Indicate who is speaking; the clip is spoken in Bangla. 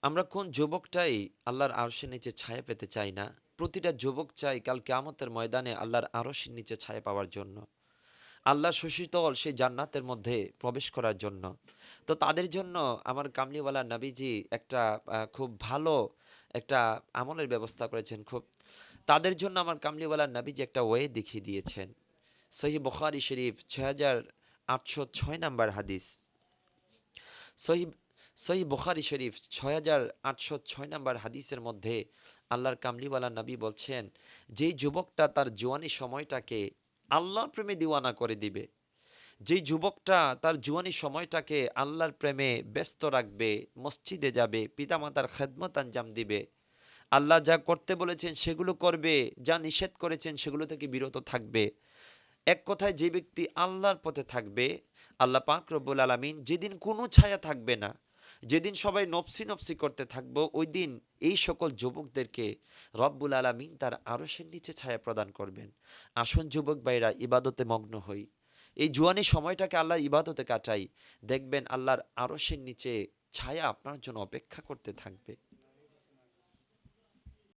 Speaker 1: আমরা কোন যুবকটাই আল্লাহর আরশের নিচে ছায়া পেতে চাই না? প্রতিটা যুবক চায় কাল কিয়ামতের ময়দানে আল্লাহর আরশের নিচে ছায়া পাওয়ার জন্য। আল্লাহ শীতল সেই জান্নাতের মধ্যে প্রবেশ করার জন্য। তো তাদের জন্য আমার কামলিওয়ালা নবীজি একটা খুব ভালো একটা আমলের ব্যবস্থা করেছেন। তাদের জন্য আমার কামলিওয়ালা নবীজি একটা ওয়ে দেখিয়ে দিয়েছেন। সহিহ বুখারী শরীফ ৬৮০৬ নাম্বার হাদিস। সহিহ সহিহ বুখারী শরীফ ৬৮০৬ নাম্বার হাদিসের মধ্যে আল্লাহর কামলিওয়ালা নবী বলছেন, যেই যুবকটা তার জওয়ানি সময়টাকে আল্লাহর প্রেমে দিওয়ানা করে দিবে, যেই যুবকটা তার জুয়ানি সময়টাকে আল্লাহর প্রেমে ব্যস্ত রাখবে, মসজিদে যাবে, পিতামাতার খেদমত আঞ্জাম দিবে, আল্লাহ যা করতে বলেছেন সেগুলো করবে, যা নিষেধ করেছেন সেগুলো থেকে বিরত থাকবে, এক কথায় যে ব্যক্তি আল্লাহর পথে থাকবে, আল্লাহ পাক রব্বুল আলামিন যেদিন কোনো ছায়া থাকবে না, যেদিন সবাই নফসি নফসি করতে থাকবো, ওই দিন এই সকল যুবকদেরকে রব্বুল আলামিন তার আরশের নিচে ছায়া প্রদান করবেন। আসুন যুবক ভাইরা ইবাদতে মগ্ন হই, এই জুয়ানি সময়টাকে আল্লাহর ইবাদতে কাটাই। দেখবেন আল্লাহর আরশের নিচে ছায়া আপনার জন্য অপেক্ষা করতে থাকবে।